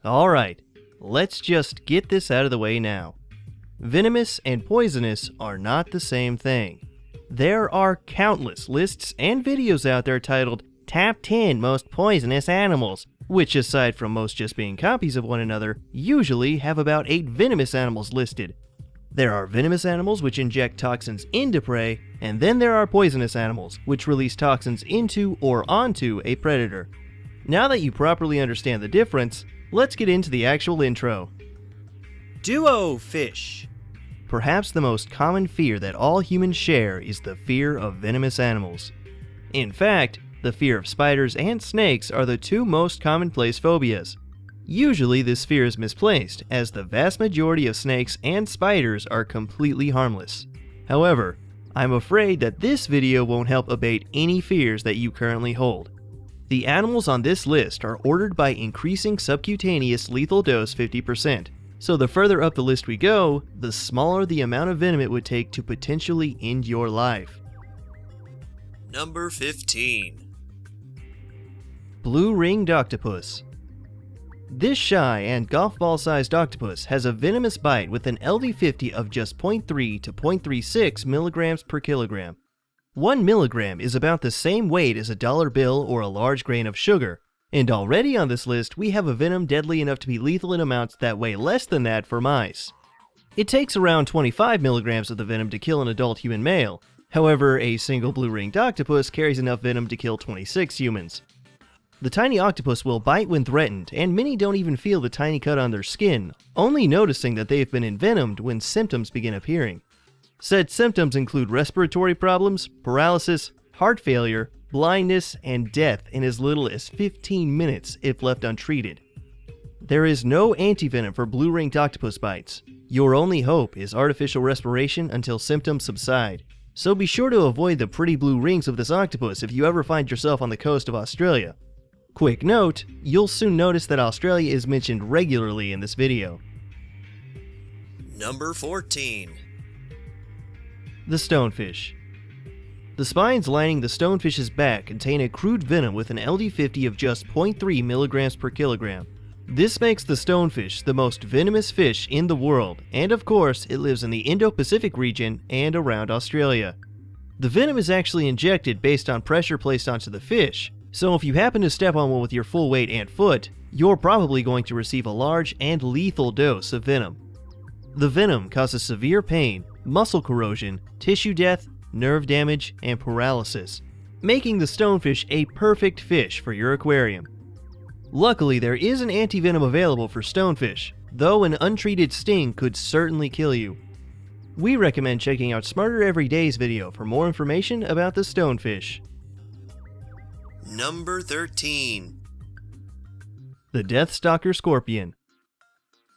Alright, let's just get this out of the way now. Venomous and poisonous are not the same thing. There are countless lists and videos out there titled Top 10 Most Poisonous Animals, which aside from most just being copies of one another, usually have about 8 venomous animals listed. There are venomous animals which inject toxins into prey, and then there are poisonous animals which release toxins into or onto a predator. Now that you properly understand the difference, let's get into the actual intro. Duo fish. Perhaps the most common fear that all humans share is the fear of venomous animals. In fact, the fear of spiders and snakes are the two most commonplace phobias. Usually this fear is misplaced, as the vast majority of snakes and spiders are completely harmless. However, I'm afraid that this video won't help abate any fears that you currently hold. The animals on this list are ordered by increasing subcutaneous lethal dose 50%, so the further up the list we go, the smaller the amount of venom it would take to potentially end your life. Number 15. Blue-ringed octopus. This shy and golf ball-sized octopus has a venomous bite with an LD50 of just 0.3 to 0.36 milligrams per kilogram. 1 milligram is about the same weight as a dollar bill or a large grain of sugar, and already on this list we have a venom deadly enough to be lethal in amounts that weigh less than that for mice. It takes around 25 milligrams of the venom to kill an adult human male. However, a single blue-ringed octopus carries enough venom to kill 26 humans. The tiny octopus will bite when threatened, and many don't even feel the tiny cut on their skin, only noticing that they've been envenomed when symptoms begin appearing. Said symptoms include respiratory problems, paralysis, heart failure, blindness, and death in as little as 15 minutes if left untreated. There is no antivenom for blue-ringed octopus bites. Your only hope is artificial respiration until symptoms subside. So be sure to avoid the pretty blue rings of this octopus if you ever find yourself on the coast of Australia. Quick note, you'll soon notice that Australia is mentioned regularly in this video. Number 14. The stonefish. The spines lining the stonefish's back contain a crude venom with an LD50 of just 0.3 milligrams per kilogram. This makes the stonefish the most venomous fish in the world, and of course it lives in the Indo-Pacific region and around Australia. The venom is actually injected based on pressure placed onto the fish, so if you happen to step on one with your full weight and foot, you're probably going to receive a large and lethal dose of venom. The venom causes severe pain, muscle corrosion, tissue death, nerve damage, and paralysis, making the stonefish a perfect fish for your aquarium. Luckily, there is an antivenom available for stonefish, though an untreated sting could certainly kill you. We recommend checking out Smarter Every Day's video for more information about the stonefish. Number 13. The Deathstalker scorpion.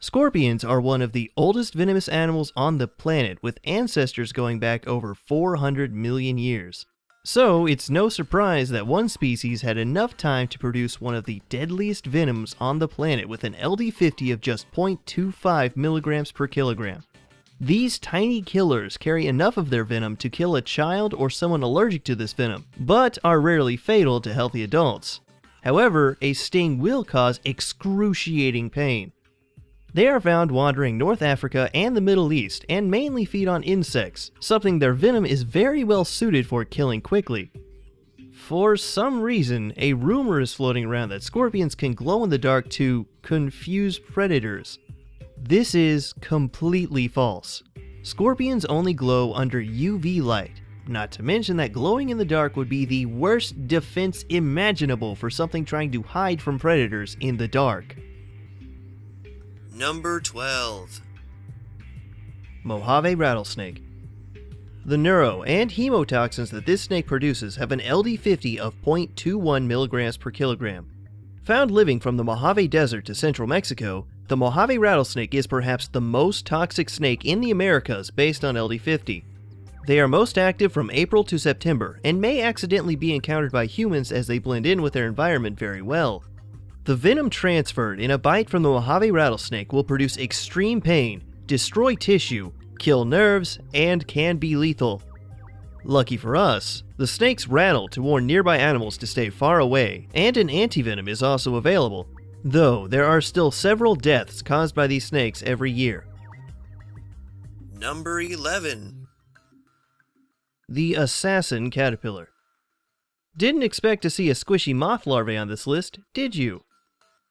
Scorpions are one of the oldest venomous animals on the planet, with ancestors going back over 400 million years. So it's no surprise that one species had enough time to produce one of the deadliest venoms on the planet with an LD50 of just 0.25 milligrams per kilogram. These tiny killers carry enough of their venom to kill a child or someone allergic to this venom, but are rarely fatal to healthy adults. However, a sting will cause excruciating pain. They are found wandering North Africa and the Middle East and mainly feed on insects, something their venom is very well suited for killing quickly. For some reason, a rumor is floating around that scorpions can glow in the dark to confuse predators. This is completely false. Scorpions only glow under UV light, not to mention that glowing in the dark would be the worst defense imaginable for something trying to hide from predators in the dark. Number 12. Mojave rattlesnake. The neuro and hemotoxins that this snake produces have an LD50 of 0.21 milligrams per kilogram. Found living from the Mojave Desert to central Mexico, the Mojave rattlesnake is perhaps the most toxic snake in the Americas based on LD50. They are most active from April to September and may accidentally be encountered by humans as they blend in with their environment very well. The venom transferred in a bite from the Mojave rattlesnake will produce extreme pain, destroy tissue, kill nerves, and can be lethal. Lucky for us, the snakes rattle to warn nearby animals to stay far away, and an antivenom is also available. though there are still several deaths caused by these snakes every year. Number 11. The assassin caterpillar. Didn't expect to see a squishy moth larvae on this list, did you?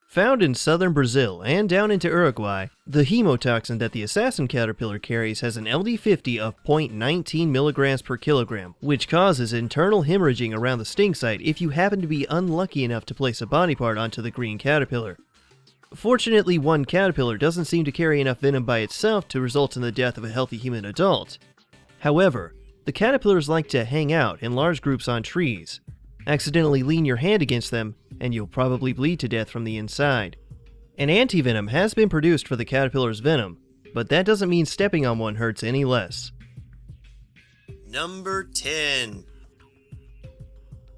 Found in southern Brazil and down into Uruguay, the hemotoxin that the assassin caterpillar carries has an LD50 of 0.19 milligrams per kilogram, which causes internal hemorrhaging around the sting site if you happen to be unlucky enough to place a body part onto the green caterpillar. Fortunately, one caterpillar doesn't seem to carry enough venom by itself to result in the death of a healthy human adult. However, the caterpillars like to hang out in large groups on trees. Accidentally lean your hand against them, and you'll probably bleed to death from the inside. An antivenom has been produced for the caterpillar's venom, but that doesn't mean stepping on one hurts any less. Number 10.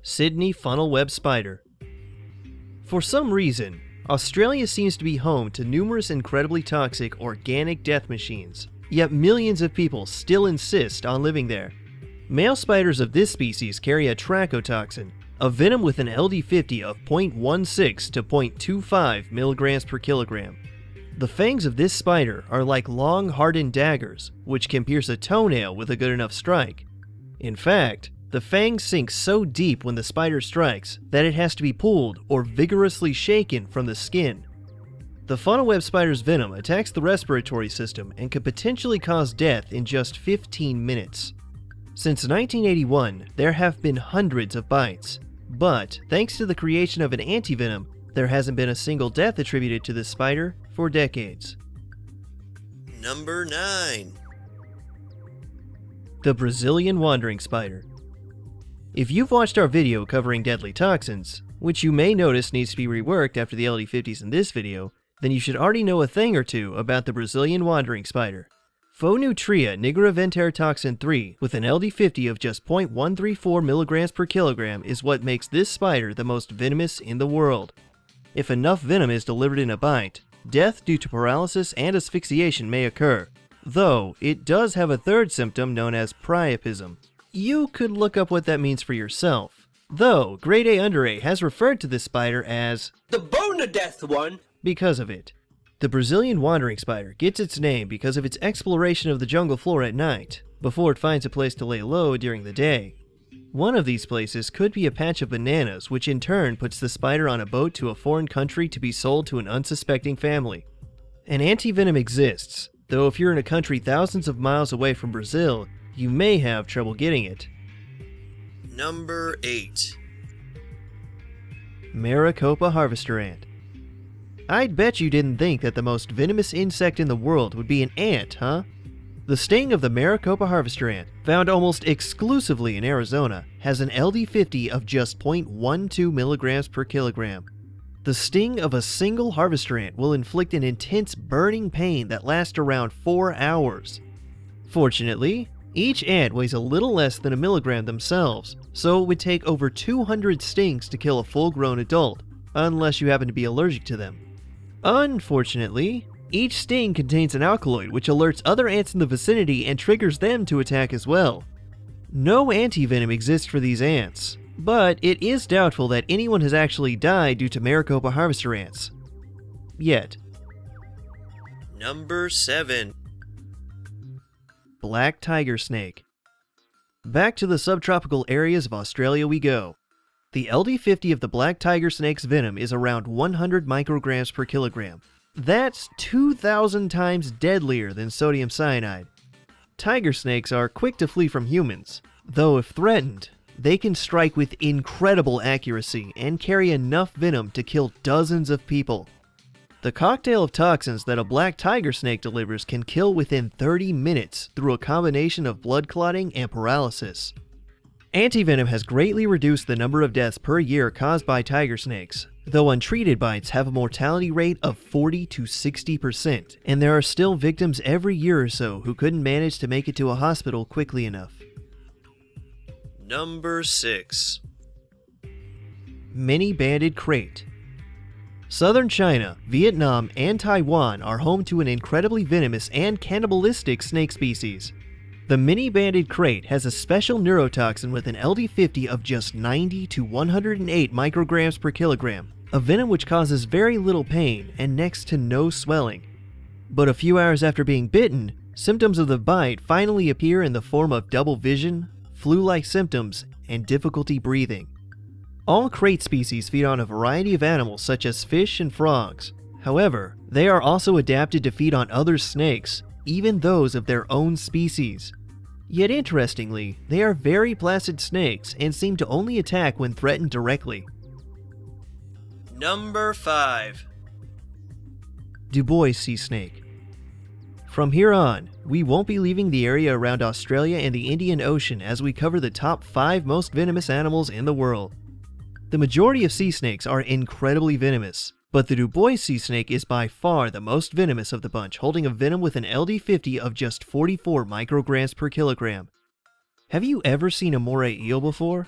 Sydney funnel web spider. For some reason, Australia seems to be home to numerous incredibly toxic organic death machines, yet millions of people still insist on living there. Male spiders of this species carry a trachotoxin, a venom with an LD50 of 0.16 to 0.25 milligrams per kilogram. The fangs of this spider are like long hardened daggers, which can pierce a toenail with a good enough strike. In fact, the fangs sink so deep when the spider strikes that it has to be pulled or vigorously shaken from the skin. The funnel web spider's venom attacks the respiratory system and could potentially cause death in just 15 minutes. Since 1981, there have been hundreds of bites, but thanks to the creation of an antivenom, there hasn't been a single death attributed to this spider for decades. Number 9. The Brazilian wandering spider. If you've watched our video covering deadly toxins, which you may notice needs to be reworked after the LD50s in this video, then you should already know a thing or two about the Brazilian wandering spider. Phonutria nigra toxin 3 with an LD50 of just 0.134 milligrams per kilogram is what makes this spider the most venomous in the world. If enough venom is delivered in a bite, death due to paralysis and asphyxiation may occur, though it does have a third symptom known as priapism. You could look up what that means for yourself, though Grade A Under A has referred to this spider as the bone of death one because of it. The Brazilian wandering spider gets its name because of its exploration of the jungle floor at night, before it finds a place to lay low during the day. One of these places could be a patch of bananas, which in turn puts the spider on a boat to a foreign country to be sold to an unsuspecting family. An antivenom exists, though if you're in a country thousands of miles away from Brazil, you may have trouble getting it. Number 8. Maricopa harvester ant. I'd bet you didn't think that the most venomous insect in the world would be an ant, huh? The sting of the Maricopa harvester ant, found almost exclusively in Arizona, has an LD50 of just 0.12 milligrams per kilogram. The sting of a single harvester ant will inflict an intense burning pain that lasts around 4 hours. Fortunately, each ant weighs a little less than a milligram themselves, so it would take over 200 stings to kill a full-grown adult, unless you happen to be allergic to them. Unfortunately, each sting contains an alkaloid which alerts other ants in the vicinity and triggers them to attack as well. No antivenom exists for these ants, but it is doubtful that anyone has actually died due to Maricopa harvester ants. Yet. Number 7. Black tiger snake. Back to the subtropical areas of Australia we go. The LD50 of the black tiger snake's venom is around 100 micrograms per kilogram. That's 2,000 times deadlier than sodium cyanide. Tiger snakes are quick to flee from humans, though if threatened, they can strike with incredible accuracy and carry enough venom to kill dozens of people. The cocktail of toxins that a black tiger snake delivers can kill within 30 minutes through a combination of blood clotting and paralysis. Antivenom has greatly reduced the number of deaths per year caused by tiger snakes, though untreated bites have a mortality rate of 40 to 60%, and there are still victims every year or so who couldn't manage to make it to a hospital quickly enough. Number 6. Many-banded crate. Southern China, Vietnam, and Taiwan are home to an incredibly venomous and cannibalistic snake species. The mini-banded crate has a special neurotoxin with an LD50 of just 90 to 108 micrograms per kilogram, a venom which causes very little pain and next to no swelling. But a few hours after being bitten, symptoms of the bite finally appear in the form of double vision, flu-like symptoms, and difficulty breathing. All krait species feed on a variety of animals such as fish and frogs. However, they are also adapted to feed on other snakes, even those of their own species. Yet interestingly, they are very placid snakes and seem to only attack when threatened directly. Number 5. Du Bois sea snake. From here on, we won't be leaving the area around Australia and the Indian Ocean as we cover the top 5 most venomous animals in the world. The majority of sea snakes are incredibly venomous, but the Du Bois sea snake is by far the most venomous of the bunch, holding a venom with an LD50 of just 44 micrograms per kilogram. Have you ever seen a moray eel before?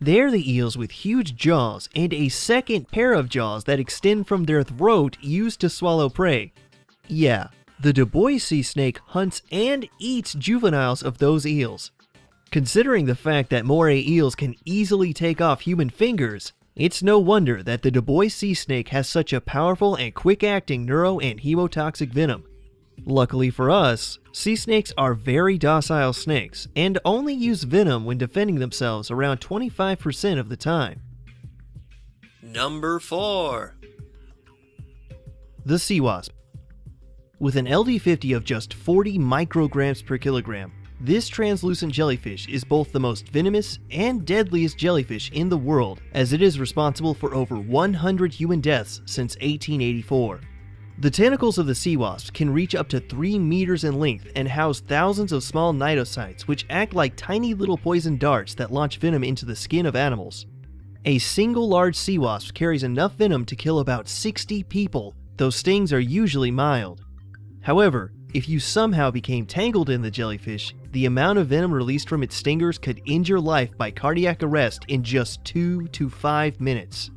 They're the eels with huge jaws and a second pair of jaws that extend from their throat used to swallow prey. Yeah, the Du Bois sea snake hunts and eats juveniles of those eels. Considering the fact that moray eels can easily take off human fingers, it's no wonder that the Du Bois sea snake has such a powerful and quick-acting neuro and hemotoxic venom. Luckily for us, sea snakes are very docile snakes and only use venom when defending themselves around 25% of the time. Number 4. The sea wasp. With an LD50 of just 40 micrograms per kilogram, this translucent jellyfish is both the most venomous and deadliest jellyfish in the world, as it is responsible for over 100 human deaths since 1884. The tentacles of the sea wasp can reach up to 3 meters in length and house thousands of small cnidocytes which act like tiny little poison darts that launch venom into the skin of animals. A single large sea wasp carries enough venom to kill about 60 people, though stings are usually mild. However, if you somehow became tangled in the jellyfish, the amount of venom released from its stingers could end your life by cardiac arrest in just 2 to 5 minutes.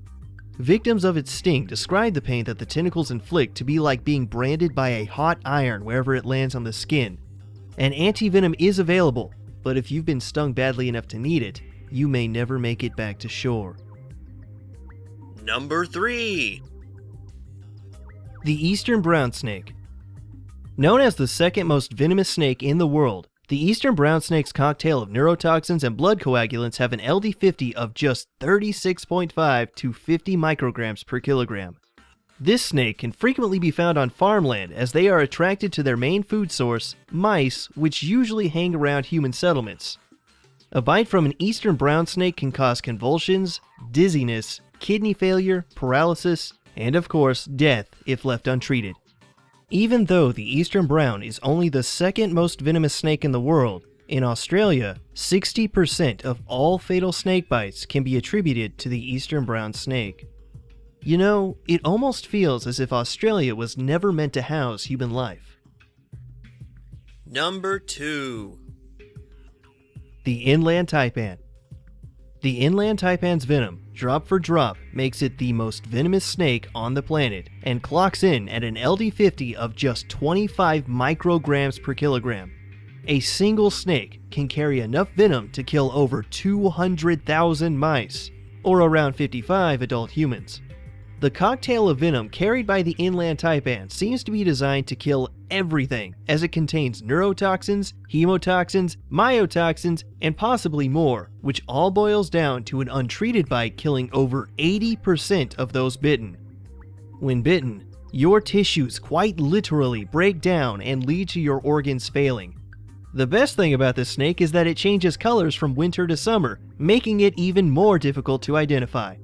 Victims of its sting describe the pain that the tentacles inflict to be like being branded by a hot iron wherever it lands on the skin. An anti-venom is available, but if you've been stung badly enough to need it, you may never make it back to shore. Number 3. The eastern brown snake. Known as the second most venomous snake in the world, the eastern brown snake's cocktail of neurotoxins and blood coagulants have an LD50 of just 36.5 to 50 micrograms per kilogram. This snake can frequently be found on farmland as they are attracted to their main food source, mice, which usually hang around human settlements. A bite from an eastern brown snake can cause convulsions, dizziness, kidney failure, paralysis, and of course, death if left untreated. Even though the eastern brown is only the second most venomous snake in the world, in Australia, 60% of all fatal snake bites can be attributed to the eastern brown snake. You know, it almost feels as if Australia was never meant to house human life. Number 2. The inland taipan. The inland taipan's venom, drop for drop, makes it the most venomous snake on the planet and clocks in at an LD50 of just 25 micrograms per kilogram. A single snake can carry enough venom to kill over 200,000 mice, or around 55 adult humans. The cocktail of venom carried by the inland taipan seems to be designed to kill everything, as it contains neurotoxins, hemotoxins, myotoxins, and possibly more, which all boils down to an untreated bite killing over 80% of those bitten. When bitten, your tissues quite literally break down and lead to your organs failing. The best thing about this snake is that it changes colors from winter to summer, making it even more difficult to identify.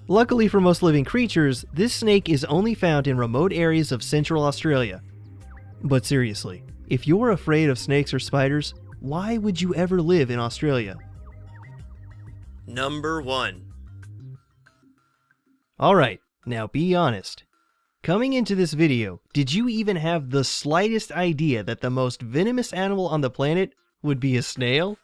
Luckily for most living creatures, this snake is only found in remote areas of Central Australia. But seriously, if you're afraid of snakes or spiders, why would you ever live in Australia? Number 1. Alright, now be honest. Coming into this video, did you even have the slightest idea that the most venomous animal on the planet would be a snail?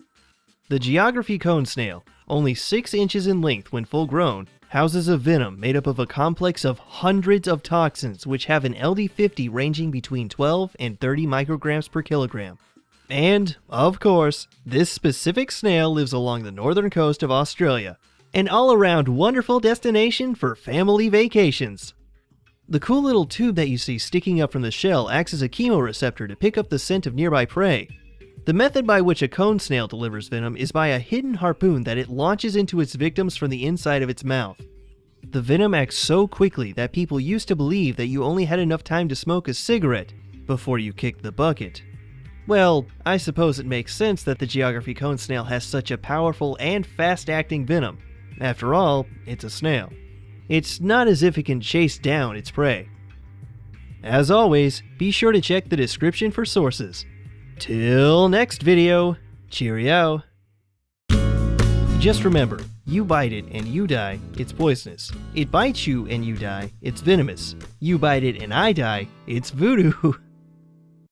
The geography cone snail, only 6 inches in length when full grown, houses a venom made up of a complex of hundreds of toxins which have an LD50 ranging between 12 and 30 micrograms per kilogram. And, of course, this specific snail lives along the northern coast of Australia. An all-around wonderful destination for family vacations. The cool little tube that you see sticking up from the shell acts as a chemoreceptor to pick up the scent of nearby prey. The method by which a cone snail delivers venom is by a hidden harpoon that it launches into its victims from the inside of its mouth. The venom acts so quickly that people used to believe that you only had enough time to smoke a cigarette before you kicked the bucket. Well, I suppose it makes sense that the geography cone snail has such a powerful and fast-acting venom. After all, it's a snail. It's not as if it can chase down its prey. As always, be sure to check the description for sources. Till next video, cheerio! Just remember, you bite it and you die, it's poisonous. It bites you and you die, it's venomous. You bite it and I die, it's voodoo.